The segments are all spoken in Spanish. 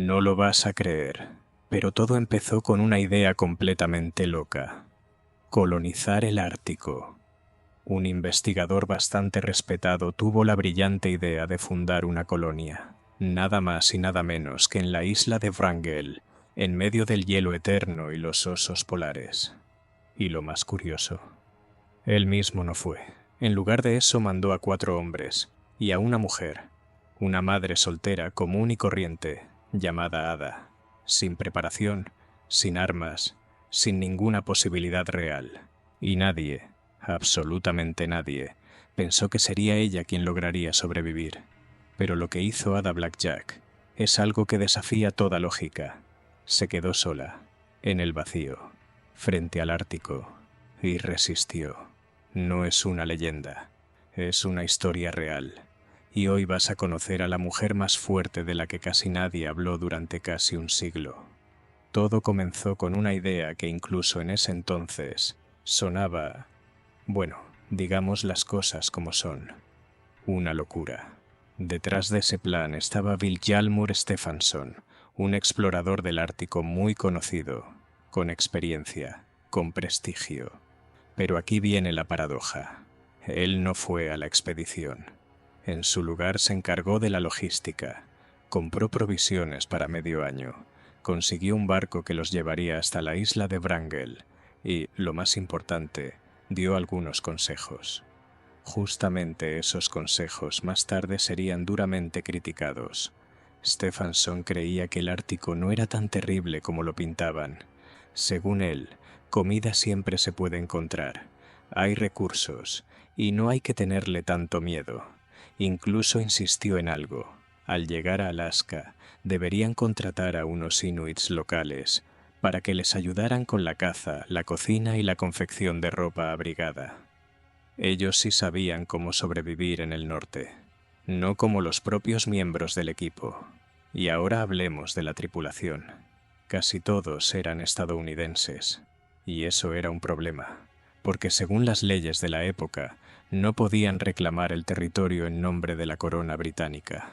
No lo vas a creer, pero todo empezó con una idea completamente loca: colonizar el Ártico. Un investigador bastante respetado tuvo la brillante idea de fundar una colonia, nada más y nada menos que en la isla de Wrangel, en medio del hielo eterno y los osos polares. Y lo más curioso, él mismo no fue. En lugar de eso mandó a 4 hombres y a una mujer, una madre soltera común y corriente, llamada Ada, sin preparación, sin armas, sin ninguna posibilidad real. Y nadie, absolutamente nadie, pensó que sería ella quien lograría sobrevivir. Pero lo que hizo Ada Blackjack es algo que desafía toda lógica. Se quedó sola, en el vacío, frente al Ártico, y resistió. No es una leyenda, es una historia real. Y hoy vas a conocer a la mujer más fuerte de la que casi nadie habló durante casi un siglo. Todo comenzó con una idea que incluso en ese entonces sonaba, bueno, digamos las cosas como son, una locura. Detrás de ese plan estaba Vilhjálmur Stefansson, un explorador del Ártico muy conocido, con experiencia, con prestigio. Pero aquí viene la paradoja. Él no fue a la expedición. En su lugar se encargó de la logística, compró provisiones para medio año, consiguió un barco que los llevaría hasta la isla de Wrangel y, lo más importante, dio algunos consejos. Justamente esos consejos más tarde serían duramente criticados. Stefansson creía que el Ártico no era tan terrible como lo pintaban. Según él, comida siempre se puede encontrar, hay recursos y no hay que tenerle tanto miedo. Incluso insistió en algo: al llegar a Alaska, deberían contratar a unos inuits locales para que les ayudaran con la caza, la cocina y la confección de ropa abrigada. Ellos sí sabían cómo sobrevivir en el norte, no como los propios miembros del equipo. Y ahora hablemos de la tripulación. Casi todos eran estadounidenses, y eso era un problema, porque según las leyes de la época, no podían reclamar el territorio en nombre de la corona británica.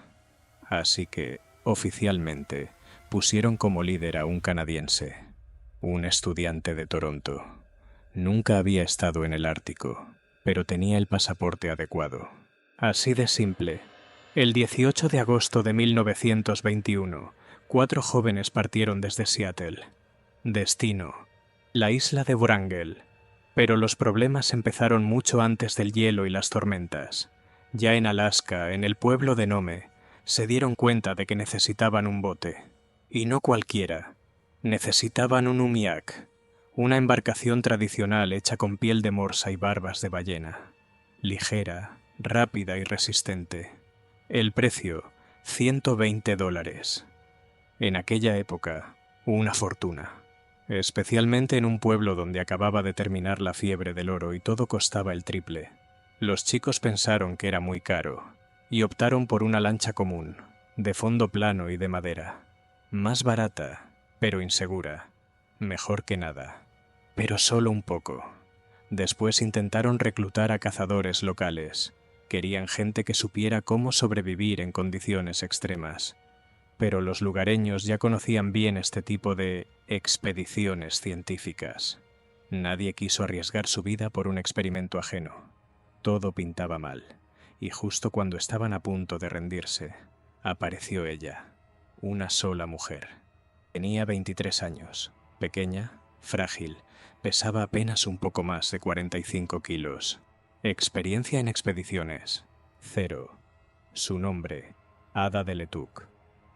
Así que, oficialmente, pusieron como líder a un canadiense, un estudiante de Toronto. Nunca había estado en el Ártico, pero tenía el pasaporte adecuado. Así de simple. El 18 de agosto de 1921, 4 jóvenes partieron desde Seattle. Destino: la isla de Wrangel. Pero los problemas empezaron mucho antes del hielo y las tormentas. Ya en Alaska, en el pueblo de Nome, se dieron cuenta de que necesitaban un bote. Y no cualquiera. Necesitaban un umiak, una embarcación tradicional hecha con piel de morsa y barbas de ballena. Ligera, rápida y resistente. El precio, $120. En aquella época, una fortuna. Especialmente en un pueblo donde acababa de terminar la fiebre del oro y todo costaba el triple. Los chicos pensaron que era muy caro y optaron por una lancha común, de fondo plano y de madera. Más barata, pero insegura. Mejor que nada. Pero solo un poco. Después intentaron reclutar a cazadores locales. Querían gente que supiera cómo sobrevivir en condiciones extremas. Pero los lugareños ya conocían bien este tipo de expediciones científicas. Nadie quiso arriesgar su vida por un experimento ajeno. Todo pintaba mal, y justo cuando estaban a punto de rendirse, apareció ella, una sola mujer. Tenía 23 años, pequeña, frágil, pesaba apenas un poco más de 45 kilos. Experiencia en expediciones, 0. Su nombre, Ada de Letuc.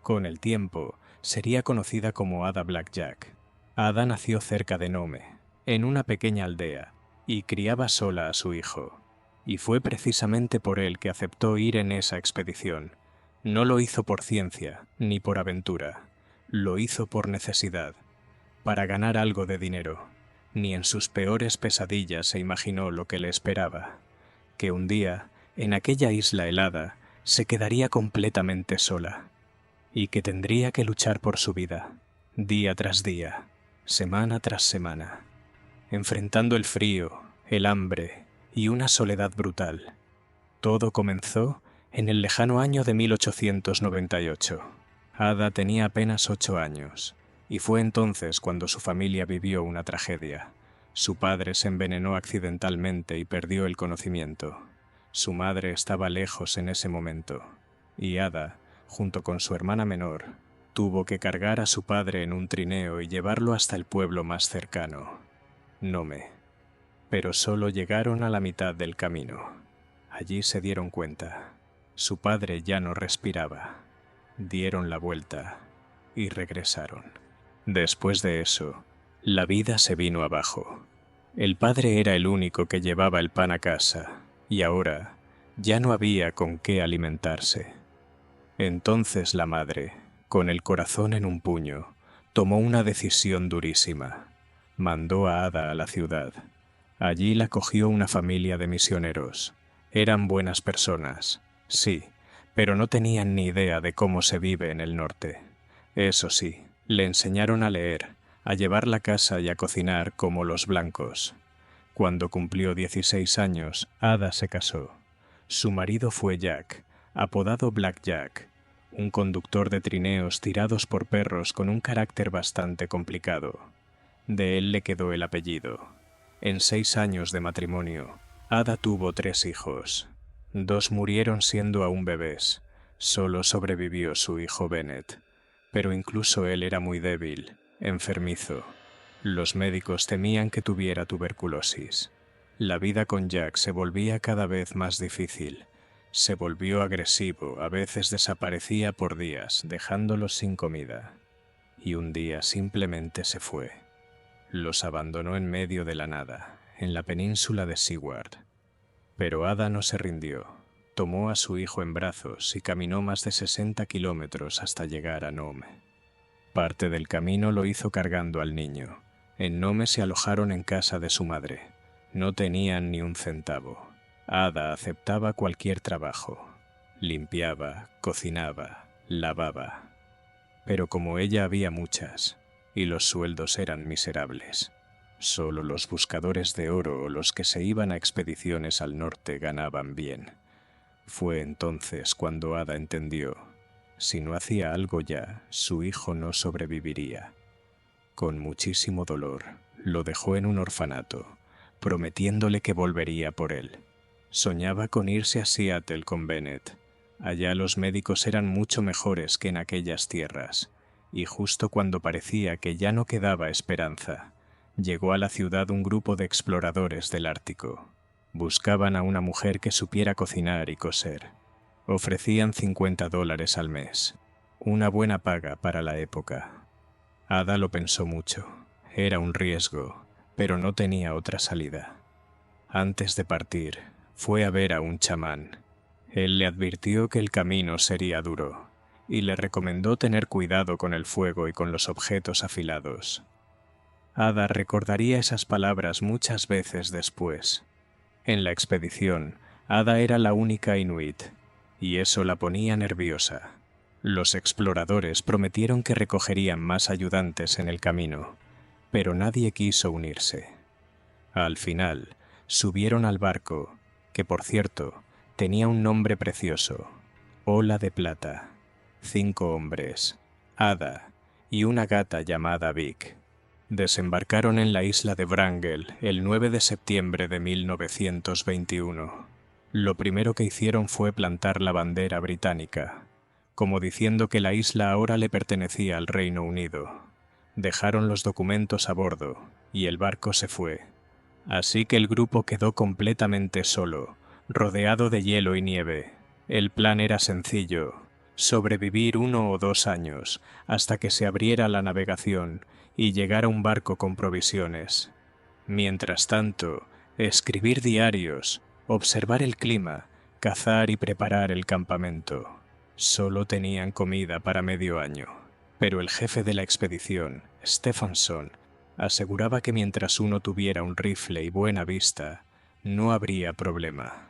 Con el tiempo, sería conocida como Ada Blackjack. Ada nació cerca de Nome, en una pequeña aldea, y criaba sola a su hijo. Y fue precisamente por él que aceptó ir en esa expedición. No lo hizo por ciencia, ni por aventura. Lo hizo por necesidad, para ganar algo de dinero. Ni en sus peores pesadillas se imaginó lo que le esperaba: que un día, en aquella isla helada, se quedaría completamente sola. Y que tendría que luchar por su vida, día tras día, semana tras semana, enfrentando el frío, el hambre y una soledad brutal. Todo comenzó en el lejano año de 1898. Ada tenía apenas 8 años, y fue entonces cuando su familia vivió una tragedia. Su padre se envenenó accidentalmente y perdió el conocimiento. Su madre estaba lejos en ese momento, y Ada, junto con su hermana menor, tuvo que cargar a su padre en un trineo y llevarlo hasta el pueblo más cercano, Nome. Pero solo llegaron a la mitad del camino. Allí se dieron cuenta. Su padre ya no respiraba. Dieron la vuelta y regresaron. Después de eso, la vida se vino abajo. El padre era el único que llevaba el pan a casa, y ahora ya no había con qué alimentarse. Entonces la madre, con el corazón en un puño, tomó una decisión durísima. Mandó a Ada a la ciudad. Allí la acogió una familia de misioneros. Eran buenas personas, sí, pero no tenían ni idea de cómo se vive en el norte. Eso sí, le enseñaron a leer, a llevar la casa y a cocinar como los blancos. Cuando cumplió 16 años, Ada se casó. Su marido fue Jack, apodado Black Jack, un conductor de trineos tirados por perros con un carácter bastante complicado. De él le quedó el apellido. En 6 años de matrimonio, Ada tuvo 3 hijos. 2 murieron siendo aún bebés. Solo sobrevivió su hijo Bennett. Pero incluso él era muy débil, enfermizo. Los médicos temían que tuviera tuberculosis. La vida con Jack se volvía cada vez más difícil. Se volvió agresivo, a veces desaparecía por días, dejándolos sin comida. Y un día simplemente se fue. Los abandonó en medio de la nada, en la península de Seward. Pero Ada no se rindió. Tomó a su hijo en brazos y caminó más de 60 kilómetros hasta llegar a Nome. Parte del camino lo hizo cargando al niño. En Nome se alojaron en casa de su madre. No tenían ni un centavo. Ada aceptaba cualquier trabajo. Limpiaba, cocinaba, lavaba. Pero como ella había muchas, y los sueldos eran miserables. Solo los buscadores de oro o los que se iban a expediciones al norte ganaban bien. Fue entonces cuando Ada entendió: si no hacía algo ya, su hijo no sobreviviría. Con muchísimo dolor, lo dejó en un orfanato, prometiéndole que volvería por él. Soñaba con irse a Seattle con Bennett. Allá los médicos eran mucho mejores que en aquellas tierras, y justo cuando parecía que ya no quedaba esperanza, llegó a la ciudad un grupo de exploradores del Ártico. Buscaban a una mujer que supiera cocinar y coser. Ofrecían $50 al mes, una buena paga para la época. Ada lo pensó mucho. Era un riesgo, pero no tenía otra salida. Antes de partir, fue a ver a un chamán. Él le advirtió que el camino sería duro, y le recomendó tener cuidado con el fuego y con los objetos afilados. Ada recordaría esas palabras muchas veces después. En la expedición, Ada era la única inuit, y eso la ponía nerviosa. Los exploradores prometieron que recogerían más ayudantes en el camino, pero nadie quiso unirse. Al final, subieron al barco, que por cierto, tenía un nombre precioso: Ola de Plata. 5 hombres, Ada y una gata llamada Vic. Desembarcaron en la isla de Wrangel el 9 de septiembre de 1921. Lo primero que hicieron fue plantar la bandera británica, como diciendo que la isla ahora le pertenecía al Reino Unido. Dejaron los documentos a bordo y el barco se fue. Así que el grupo quedó completamente solo, rodeado de hielo y nieve. El plan era sencillo: sobrevivir 1 o 2 años hasta que se abriera la navegación y llegara un barco con provisiones. Mientras tanto, escribir diarios, observar el clima, cazar y preparar el campamento. Solo tenían comida para medio año, pero el jefe de la expedición, Stephenson, aseguraba que mientras uno tuviera un rifle y buena vista, no habría problema.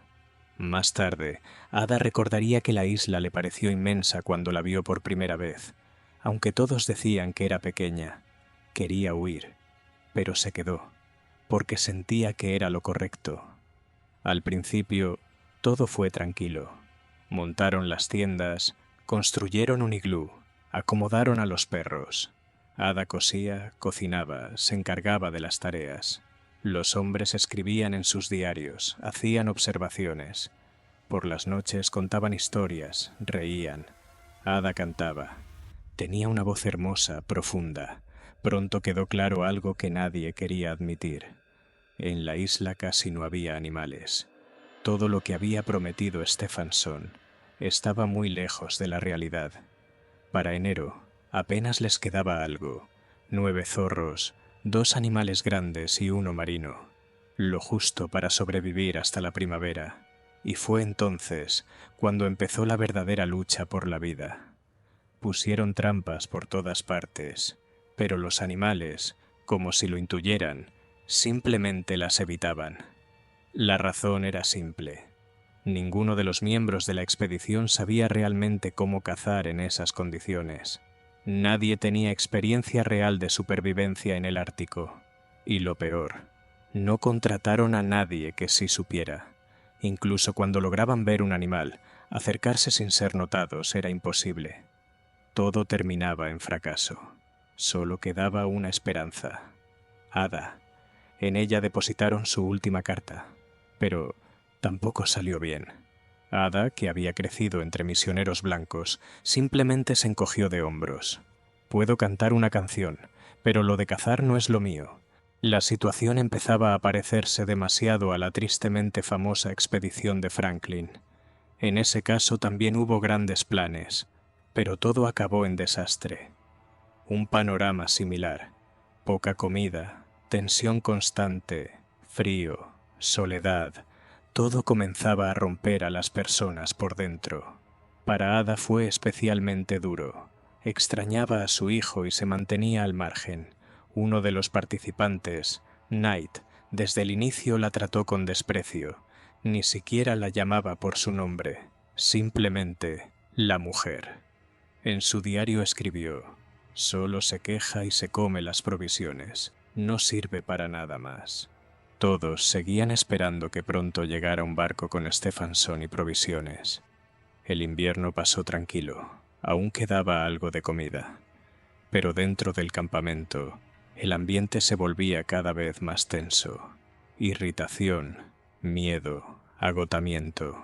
Más tarde, Ada recordaría que la isla le pareció inmensa cuando la vio por primera vez. Aunque todos decían que era pequeña, quería huir, pero se quedó, porque sentía que era lo correcto. Al principio, todo fue tranquilo. Montaron las tiendas, construyeron un iglú, Acomodaron a los perros. Ada cosía, cocinaba, se encargaba de las tareas. Los hombres escribían en sus diarios, hacían observaciones. Por las noches contaban historias, reían. Ada cantaba. Tenía una voz hermosa, profunda. Pronto quedó claro algo que nadie quería admitir. En la isla casi no había animales. Todo lo que había prometido Stephenson estaba muy lejos de la realidad. Para enero apenas les quedaba algo: 9 zorros, 2 animales grandes y 1 marino, lo justo para sobrevivir hasta la primavera. Y fue entonces cuando empezó la verdadera lucha por la vida. Pusieron trampas por todas partes, pero los animales, como si lo intuyeran, simplemente las evitaban. La razón era simple. Ninguno de los miembros de la expedición sabía realmente cómo cazar en esas condiciones. Nadie tenía experiencia real de supervivencia en el Ártico. Y lo peor, no contrataron a nadie que sí supiera. Incluso cuando lograban ver un animal, acercarse sin ser notados era imposible. Todo terminaba en fracaso. Solo quedaba una esperanza: Ada. En ella depositaron su última carta. Pero tampoco salió bien. Ada, que había crecido entre misioneros blancos, simplemente se encogió de hombros. Puedo cantar una canción, pero lo de cazar no es lo mío. La situación empezaba a parecerse demasiado a la tristemente famosa expedición de Franklin. En ese caso también hubo grandes planes, pero todo acabó en desastre. Un panorama similar: poca comida, tensión constante, frío, soledad. Todo comenzaba a romper a las personas por dentro. Para Ada fue especialmente duro. Extrañaba a su hijo y se mantenía al margen. Uno de los participantes, Knight, desde el inicio la trató con desprecio. Ni siquiera la llamaba por su nombre, simplemente la mujer. En su diario escribió: solo se queja y se come las provisiones. No sirve para nada más. Todos seguían esperando que pronto llegara un barco con Stephenson y provisiones. El invierno pasó tranquilo. Aún quedaba algo de comida. Pero dentro del campamento, el ambiente se volvía cada vez más tenso. Irritación, miedo, agotamiento.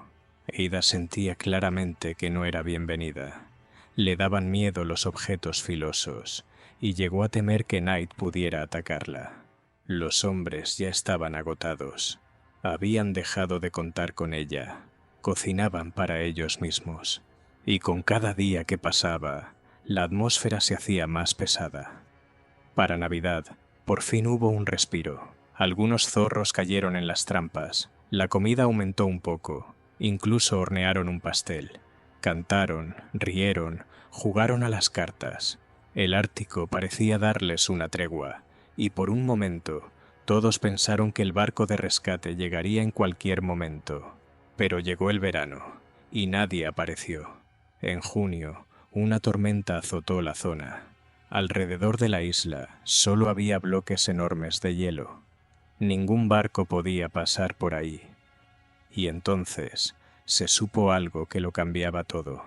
Ada sentía claramente que no era bienvenida. Le daban miedo los objetos filosos, y llegó a temer que Knight pudiera atacarla. Los hombres ya estaban agotados. Habían dejado de contar con ella. Cocinaban para ellos mismos. Y con cada día que pasaba, la atmósfera se hacía más pesada. Para Navidad, por fin hubo un respiro. Algunos zorros cayeron en las trampas. La comida aumentó un poco. Incluso hornearon un pastel. Cantaron, rieron, jugaron a las cartas. El Ártico parecía darles una tregua, y por un momento todos pensaron que el barco de rescate llegaría en cualquier momento. Pero llegó el verano, y nadie apareció. En junio, una tormenta azotó la zona. Alrededor de la isla solo había bloques enormes de hielo. Ningún barco podía pasar por ahí. Y entonces se supo algo que lo cambiaba todo.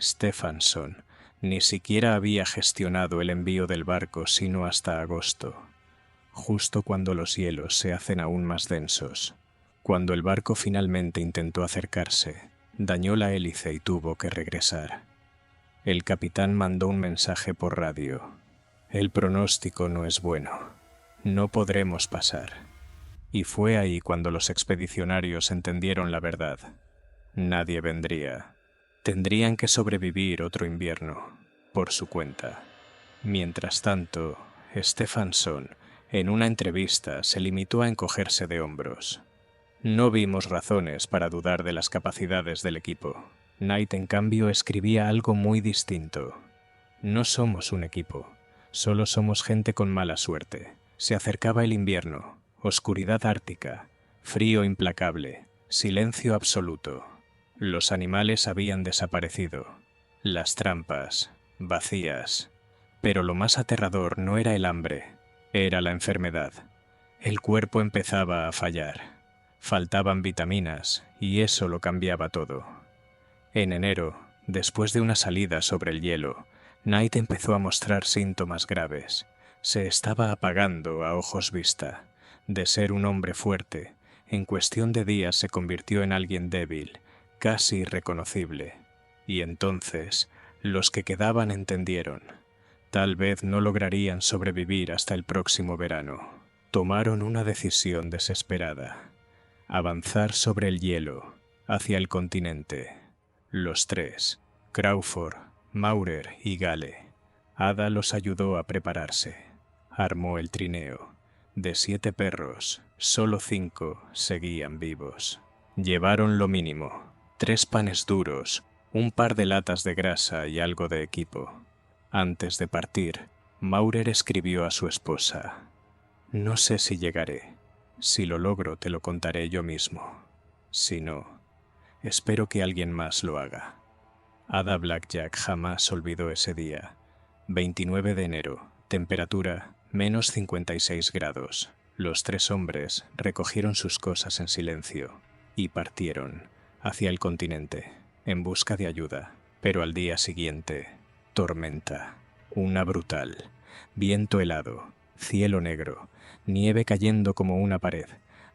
Stephenson ni siquiera había gestionado el envío del barco sino hasta agosto, justo cuando los hielos se hacen aún más densos. Cuando el barco finalmente intentó acercarse, dañó la hélice y tuvo que regresar. El capitán mandó un mensaje por radio: el pronóstico no es bueno. No podremos pasar. Y fue ahí cuando los expedicionarios entendieron la verdad. Nadie vendría. Tendrían que sobrevivir otro invierno, por su cuenta. Mientras tanto, Stephenson, en una entrevista, se limitó a encogerse de hombros. No vimos razones para dudar de las capacidades del equipo. Knight, en cambio, escribía algo muy distinto. No somos un equipo, solo somos gente con mala suerte. Se acercaba el invierno, oscuridad ártica, frío implacable, silencio absoluto. Los animales habían desaparecido. Las trampas, vacías. Pero lo más aterrador no era el hambre, era la enfermedad. El cuerpo empezaba a fallar. Faltaban vitaminas, y eso lo cambiaba todo. En enero, después de una salida sobre el hielo, Knight empezó a mostrar síntomas graves. Se estaba apagando a ojos vista. De ser un hombre fuerte, en cuestión de días se convirtió en alguien débil, casi irreconocible. Y entonces, los que quedaban entendieron. Tal vez no lograrían sobrevivir hasta el próximo verano. Tomaron una decisión desesperada. Avanzar sobre el hielo, hacia el continente. Los tres, Crawford, Maurer y Gale. Ada los ayudó a prepararse. Armó el trineo. De 7 perros, solo 5 seguían vivos. Llevaron lo mínimo: 3 panes duros, un par de latas de grasa y algo de equipo. Antes de partir, Maurer escribió a su esposa: «No sé si llegaré. Si lo logro, te lo contaré yo mismo. Si no, espero que alguien más lo haga». Ada Blackjack jamás olvidó ese día. 29 de enero, temperatura menos 56 grados. Los 3 hombres recogieron sus cosas en silencio y partieron hacia el continente en busca de ayuda. Pero al día siguiente, tormenta, una brutal, viento helado, cielo negro, nieve cayendo como una pared.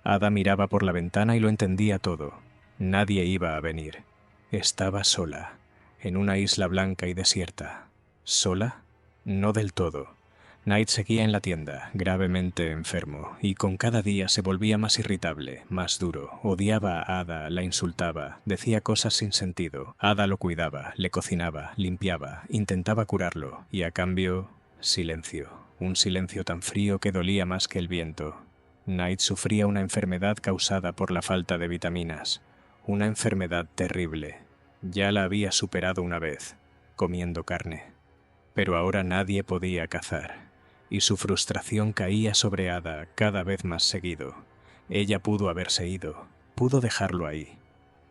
Ada miraba por la ventana y lo entendía todo. Nadie iba a venir. Estaba sola, en una isla blanca y desierta. ¿Sola? No del todo. Knight seguía en la tienda, gravemente enfermo, y con cada día se volvía más irritable, más duro. Odiaba a Ada, la insultaba, decía cosas sin sentido. Ada lo cuidaba, le cocinaba, limpiaba, intentaba curarlo, y a cambio, silencio. Un silencio tan frío que dolía más que el viento. Knight sufría una enfermedad causada por la falta de vitaminas. Una enfermedad terrible. Ya la había superado una vez, comiendo carne. Pero ahora nadie podía cazar, y su frustración caía sobre Ada cada vez más seguido. Ella pudo haberse ido, pudo dejarlo ahí,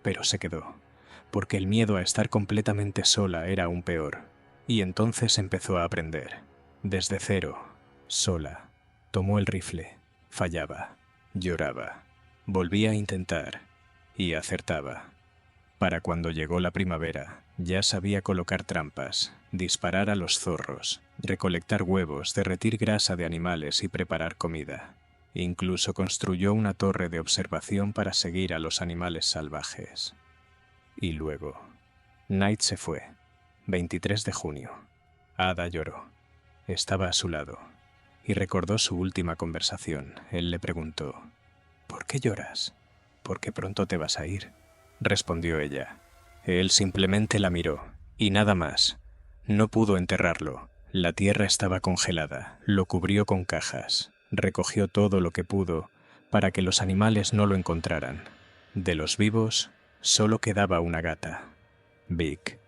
pero se quedó, porque el miedo a estar completamente sola era aún peor. Y entonces empezó a aprender, desde cero, sola. Tomó el rifle, fallaba, lloraba, volvía a intentar, y acertaba. Para cuando llegó la primavera, ya sabía colocar trampas, disparar a los zorros, recolectar huevos, derretir grasa de animales y preparar comida. Incluso construyó una torre de observación para seguir a los animales salvajes. Y luego, Knight se fue. 23 de junio. Ada lloró. Estaba a su lado, y recordó su última conversación. Él le preguntó: «¿Por qué lloras? ¿Por qué pronto te vas a ir?», respondió ella. Él simplemente la miró, y nada más. No pudo enterrarlo. La tierra estaba congelada, lo cubrió con cajas, recogió todo lo que pudo para que los animales no lo encontraran. De los vivos, solo quedaba una gata, Vic,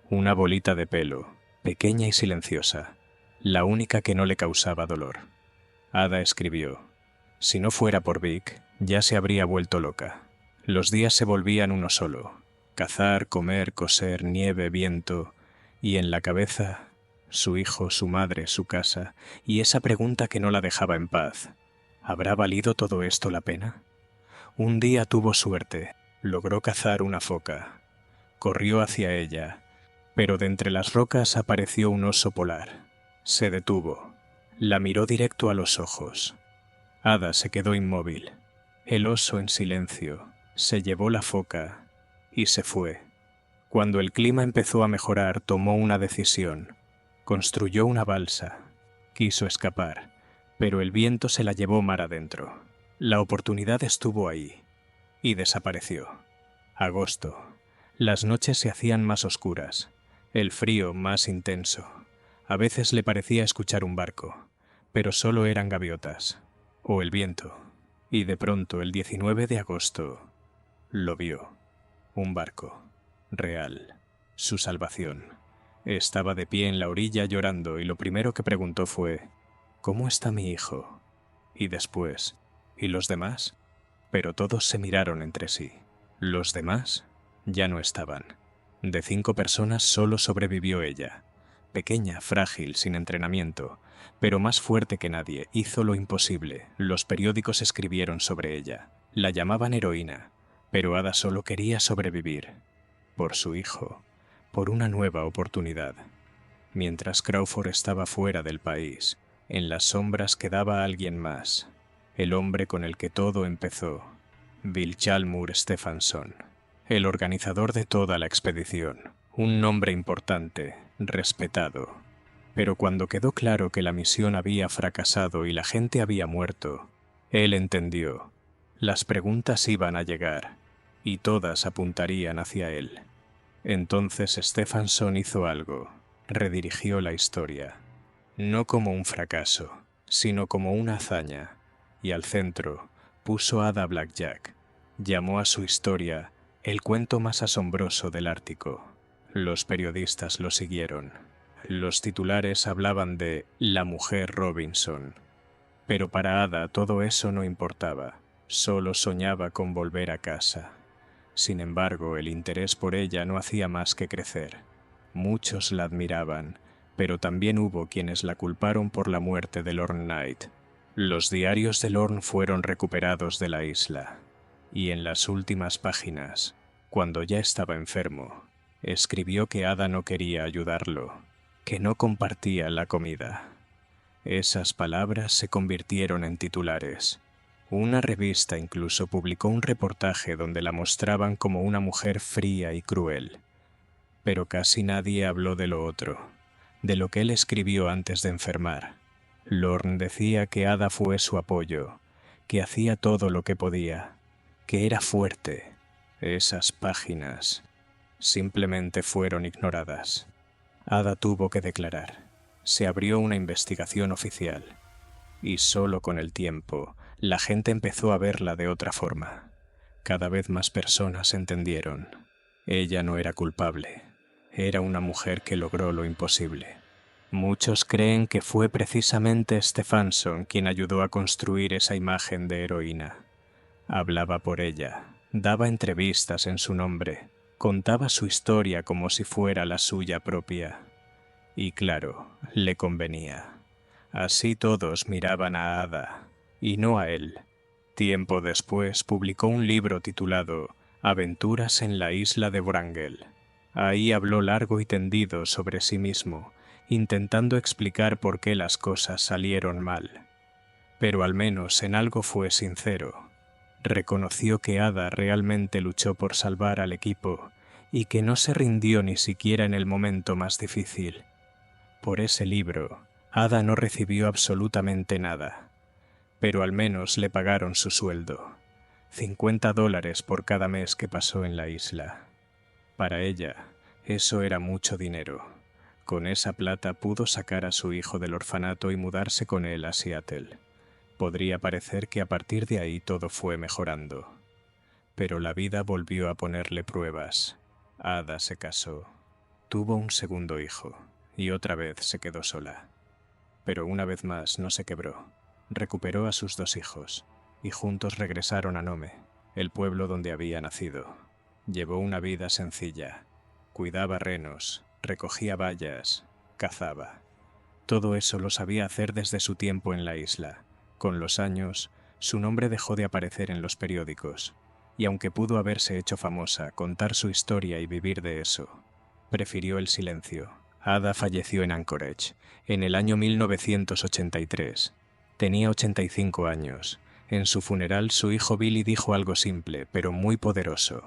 una bolita de pelo, pequeña y silenciosa, la única que no le causaba dolor. Ada escribió: «Si no fuera por Vic, ya se habría vuelto loca». Los días se volvían uno solo: cazar, comer, coser, nieve, viento, y en la cabeza, su hijo, su madre, su casa, y esa pregunta que no la dejaba en paz: ¿habrá valido todo esto la pena? Un día tuvo suerte, logró cazar una foca. Corrió hacia ella, pero de entre las rocas apareció un oso polar. Se detuvo, la miró directo a los ojos. Ada se quedó inmóvil. El oso, en silencio, se llevó la foca y se fue. Cuando el clima empezó a mejorar, tomó una decisión. Construyó una balsa. Quiso escapar, pero el viento se la llevó mar adentro. La oportunidad estuvo ahí y desapareció. Agosto. Las noches se hacían más oscuras, el frío más intenso. A veces le parecía escuchar un barco, pero solo eran gaviotas, o el viento. Y de pronto, el 19 de agosto, lo vio. Un barco. Real. Su salvación. Estaba de pie en la orilla llorando y lo primero que preguntó fue: «¿Cómo está mi hijo?». Y después: «¿Y los demás?». Pero todos se miraron entre sí. Los demás ya no estaban. De 5 personas solo sobrevivió ella. Pequeña, frágil, sin entrenamiento, pero más fuerte que nadie, hizo lo imposible. Los periódicos escribieron sobre ella. La llamaban heroína, pero Ada solo quería sobrevivir. Por su hijo, por una nueva oportunidad. Mientras Crawford estaba fuera del país, en las sombras quedaba alguien más, el hombre con el que todo empezó, Vilhjálmur Stefansson, el organizador de toda la expedición, un nombre importante, respetado. Pero cuando quedó claro que la misión había fracasado y la gente había muerto, él entendió. Las preguntas iban a llegar, y todas apuntarían hacia él. Entonces Stefansson hizo algo, redirigió la historia, no como un fracaso, sino como una hazaña, y al centro puso a Ada Blackjack. Llamó a su historia el cuento más asombroso del Ártico. Los periodistas lo siguieron. Los titulares hablaban de la mujer Robinson. Pero para Ada todo eso no importaba, solo soñaba con volver a casa. Sin embargo, el interés por ella no hacía más que crecer. Muchos la admiraban, pero también hubo quienes la culparon por la muerte de Lorne Knight. Los diarios de Lorne fueron recuperados de la isla, y en las últimas páginas, cuando ya estaba enfermo, escribió que Ada no quería ayudarlo, que no compartía la comida. Esas palabras se convirtieron en titulares. Una revista incluso publicó un reportaje donde la mostraban como una mujer fría y cruel. Pero casi nadie habló de lo otro, de lo que él escribió antes de enfermar. Lorne decía que Ada fue su apoyo, que hacía todo lo que podía, que era fuerte. Esas páginas simplemente fueron ignoradas. Ada tuvo que declarar. Se abrió una investigación oficial, y solo con el tiempo la gente empezó a verla de otra forma. Cada vez más personas entendieron. Ella no era culpable. Era una mujer que logró lo imposible. Muchos creen que fue precisamente Stefansson quien ayudó a construir esa imagen de heroína. Hablaba por ella, daba entrevistas en su nombre, contaba su historia como si fuera la suya propia. Y claro, le convenía. Así todos miraban a Ada, y no a él. Tiempo después publicó un libro titulado Aventuras en la isla de Wrangel. Ahí habló largo y tendido sobre sí mismo, intentando explicar por qué las cosas salieron mal. Pero al menos en algo fue sincero. Reconoció que Ada realmente luchó por salvar al equipo y que no se rindió ni siquiera en el momento más difícil. Por ese libro, Ada no recibió absolutamente nada, pero al menos le pagaron su sueldo, $50 por cada mes que pasó en la isla. Para ella, eso era mucho dinero. Con esa plata pudo sacar a su hijo del orfanato y mudarse con él a Seattle. Podría parecer que a partir de ahí todo fue mejorando, pero la vida volvió a ponerle pruebas. Ada se casó, tuvo un segundo hijo y otra vez se quedó sola. Pero una vez más no se quebró. Recuperó a sus 2 hijos y juntos regresaron a Nome, el pueblo donde había nacido. Llevó una vida sencilla. Cuidaba renos, recogía bayas, cazaba. Todo eso lo sabía hacer desde su tiempo en la isla. Con los años, su nombre dejó de aparecer en los periódicos, y aunque pudo haberse hecho famosa, contar su historia y vivir de eso, prefirió el silencio. Ada falleció en Anchorage, en el año 1983. Tenía 85 años. En su funeral, su hijo Billy dijo algo simple, pero muy poderoso.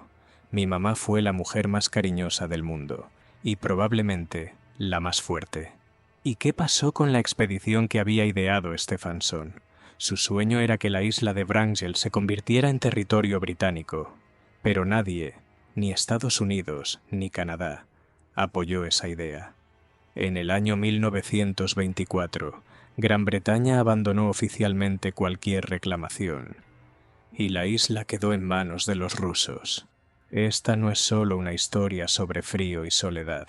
Mi mamá fue la mujer más cariñosa del mundo, y probablemente la más fuerte. ¿Y qué pasó con la expedición que había ideado Stefansson? Su sueño era que la isla de Wrangel se convirtiera en territorio británico, pero nadie, ni Estados Unidos ni Canadá, apoyó esa idea. En el año 1924, Gran Bretaña abandonó oficialmente cualquier reclamación, y la isla quedó en manos de los rusos. Esta no es solo una historia sobre frío y soledad,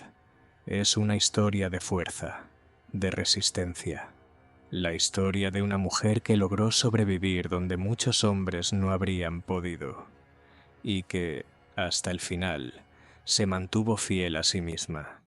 es una historia de fuerza, de resistencia. La historia de una mujer que logró sobrevivir donde muchos hombres no habrían podido, y que, hasta el final, se mantuvo fiel a sí misma.